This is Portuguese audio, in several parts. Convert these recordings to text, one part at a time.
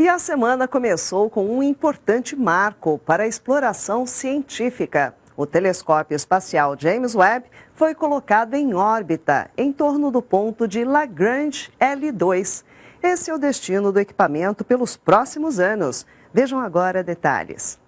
E a semana começou com um importante marco para a exploração científica. O telescópio espacial James Webb foi colocado em órbita em torno do ponto de Lagrange L2. Esse é o destino do equipamento pelos próximos anos. Vejam agora detalhes.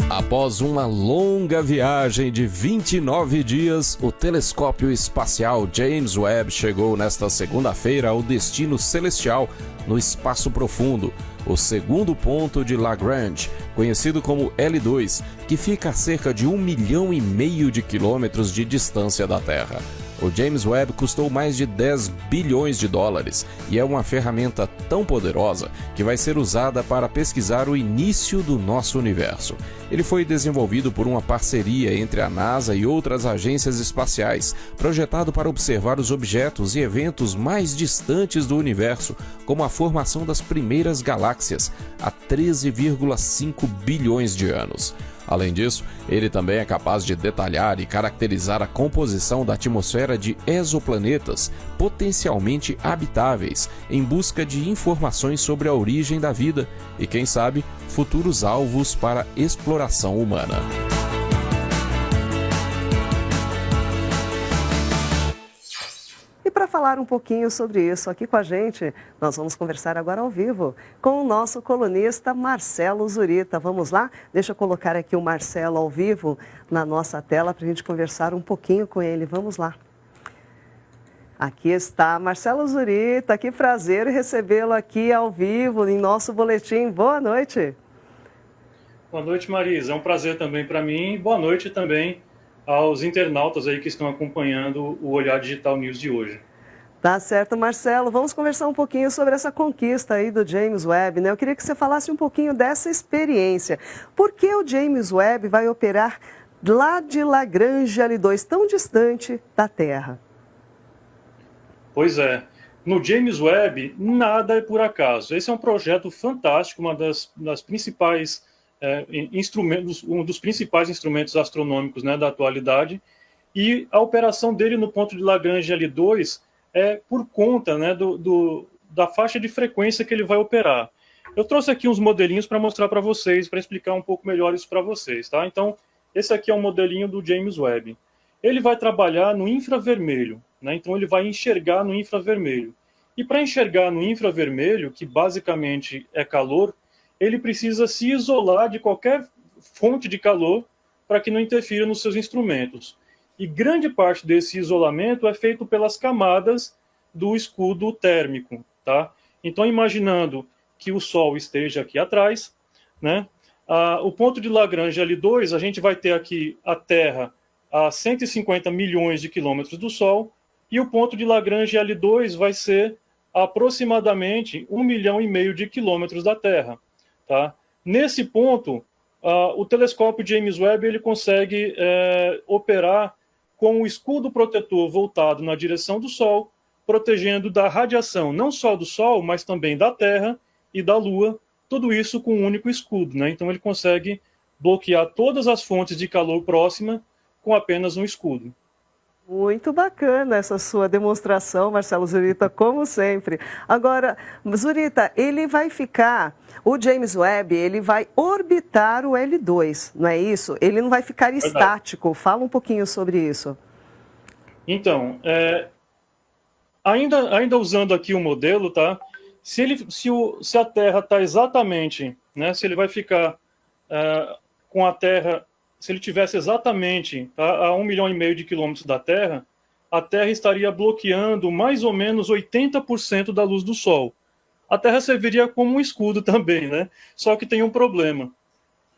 Após uma longa viagem de 29 dias, o telescópio espacial James Webb chegou nesta segunda-feira ao destino celestial no espaço profundo, o segundo ponto de Lagrange, conhecido como L2, que fica a cerca de 1,5 milhão de quilômetros de distância da Terra. O James Webb custou mais de 10 bilhões de dólares e é uma ferramenta tão poderosa que vai ser usada para pesquisar o início do nosso universo. Ele foi desenvolvido por uma parceria entre a NASA e outras agências espaciais, projetado para observar os objetos e eventos mais distantes do universo, como a formação das primeiras galáxias, há 13,5 bilhões de anos. Além disso, ele também é capaz de detalhar e caracterizar a composição da atmosfera de exoplanetas potencialmente habitáveis, em busca de informações sobre a origem da vida e, quem sabe, futuros alvos para exploração humana. E para falar um pouquinho sobre isso aqui com a gente, nós vamos conversar agora ao vivo com o nosso colunista Marcelo Zurita. Vamos lá? Deixa eu colocar aqui o Marcelo ao vivo na nossa tela para a gente conversar um pouquinho com ele. Vamos lá. Aqui está Marcelo Zurita, que prazer recebê-lo aqui ao vivo em nosso boletim. Boa noite. Boa noite, Marisa. É um prazer também para mim. Boa noite também aos internautas aí que estão acompanhando o Olhar Digital News de hoje. Tá certo, Marcelo. Vamos conversar um pouquinho sobre essa conquista aí do James Webb, né? Eu queria que você falasse um pouquinho dessa experiência. Por que o James Webb vai operar lá de Lagrange L2, tão distante da Terra? Pois é. No James Webb, nada é por acaso. Esse é um projeto fantástico, uma das principais instrumentos, um dos principais instrumentos astronômicos, né, da atualidade, e a operação dele no ponto de Lagrange L2 é por conta, né, da faixa de frequência que ele vai operar. Eu trouxe aqui uns modelinhos para mostrar para vocês, para explicar um pouco melhor isso para vocês, tá? Então, esse aqui é um modelinho do James Webb. Ele vai trabalhar no infravermelho, né? Então ele vai enxergar no infravermelho. E para enxergar no infravermelho, que basicamente é calor, ele precisa se isolar de qualquer fonte de calor para que não interfira nos seus instrumentos. E grande parte desse isolamento é feito pelas camadas do escudo térmico, tá? Então, imaginando que o Sol esteja aqui atrás, né? O ponto de Lagrange L2, a gente vai ter aqui a Terra a 150 milhões de quilômetros do Sol, e o ponto de Lagrange L2 vai ser aproximadamente 1,5 milhão de quilômetros da Terra. Tá? Nesse ponto, o telescópio James Webb ele consegue operar com o escudo protetor voltado na direção do Sol, protegendo da radiação não só do Sol, mas também da Terra e da Lua, tudo isso com um único escudo. Né? Então ele consegue bloquear todas as fontes de calor próxima com apenas um escudo. Muito bacana essa sua demonstração, Marcelo Zurita, como sempre. Agora, Zurita, ele vai ficar, o James Webb, ele vai orbitar o L2, não é isso? Ele não vai ficar estático. Fala um pouquinho sobre isso. Então, ainda usando aqui o modelo, tá? Se a Terra está exatamente, né? Se ele vai ficar com a Terra, se ele tivesse exatamente, tá, a 1,5 milhão de quilômetros da Terra, a Terra estaria bloqueando mais ou menos 80% da luz do Sol. A Terra serviria como um escudo também, né? Só que tem um problema.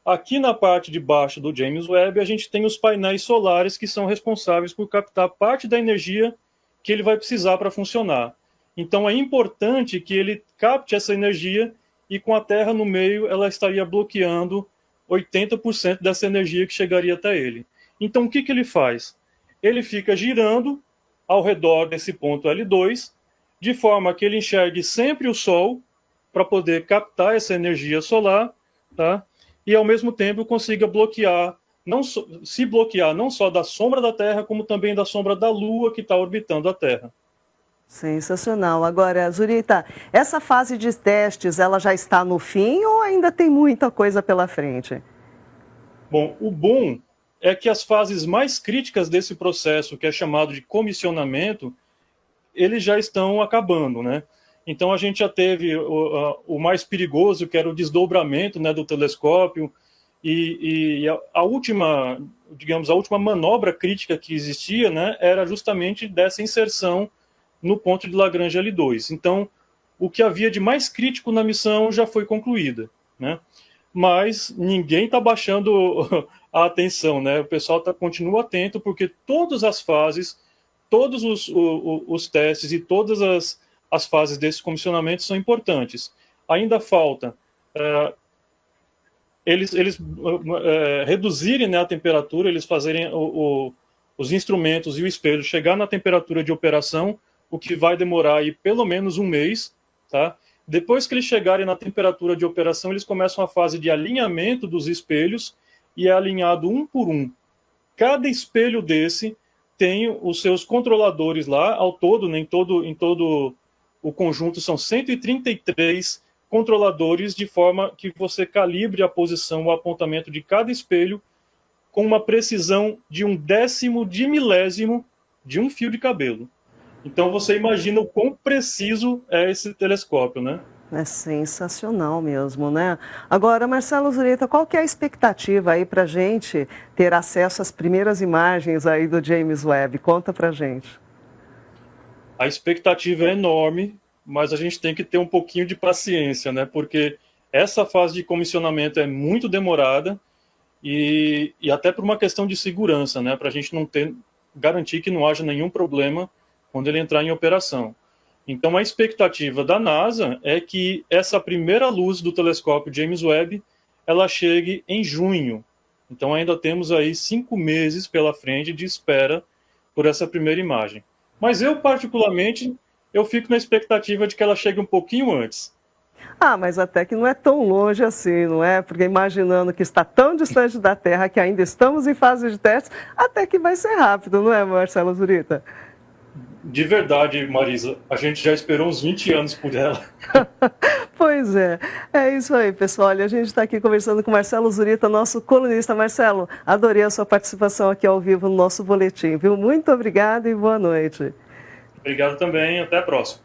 Aqui na parte de baixo do James Webb, a gente tem os painéis solares que são responsáveis por captar parte da energia que ele vai precisar para funcionar. Então é importante que ele capte essa energia e com a Terra no meio, ela estaria bloqueando 80% dessa energia que chegaria até ele. Então, o que ele faz? Ele fica girando ao redor desse ponto L2, de forma que ele enxergue sempre o Sol, para poder captar essa energia solar, tá? E, ao mesmo tempo, consiga bloquear se bloquear não só da sombra da Terra, como também da sombra da Lua que está orbitando a Terra. Sensacional. Agora, Zurita, essa fase de testes, ela já está no fim ou ainda tem muita coisa pela frente? Bom, o bom é que as fases mais críticas desse processo, que é chamado de comissionamento, eles já estão acabando, né? Então a gente já teve o mais perigoso, que era o desdobramento, né, do telescópio, e a última, digamos, a última manobra crítica que existia, né, era justamente dessa inserção no ponto de Lagrange L2. Então, o que havia de mais crítico na missão já foi concluída, né? Mas ninguém está baixando a atenção, né? O pessoal continua atento, porque todas as fases, todos os testes e todas as fases desse comissionamento são importantes. Ainda falta eles reduzirem, né, a temperatura, eles fazerem os instrumentos e o espelho chegar na temperatura de operação, o que vai demorar aí pelo menos um mês, tá? Depois que eles chegarem na temperatura de operação, eles começam a fase de alinhamento dos espelhos e é alinhado um por um. Cada espelho desse tem os seus controladores lá, ao todo, né, em todo o conjunto são 133 controladores, de forma que você calibre a posição, o apontamento de cada espelho com uma precisão de 1/10 de milésimo de um fio de cabelo. Então você imagina o quão preciso é esse telescópio, né? É sensacional mesmo, né? Agora, Marcelo Zurita, qual que é a expectativa aí para a gente ter acesso às primeiras imagens aí do James Webb? Conta para gente. A expectativa é enorme, mas a gente tem que ter um pouquinho de paciência, né? Porque essa fase de comissionamento é muito demorada e até por uma questão de segurança, né? Para a gente não garantir que não haja nenhum problema quando ele entrar em operação. Então, a expectativa da NASA é que essa primeira luz do telescópio James Webb, ela chegue em junho. Então, ainda temos aí 5 meses pela frente de espera por essa primeira imagem. Mas eu, particularmente, eu fico na expectativa de que ela chegue um pouquinho antes. Ah, mas até que não é tão longe assim, não é? Porque imaginando que está tão distante da Terra, que ainda estamos em fase de testes, até que vai ser rápido, não é, Marcelo Zurita? De verdade, Marisa, a gente já esperou uns 20 anos por ela. Pois é isso aí, pessoal. Olha, a gente está aqui conversando com Marcelo Zurita, nosso colunista. Marcelo, adorei a sua participação aqui ao vivo no nosso boletim, viu? Muito obrigada e boa noite. Obrigado também, até a próxima.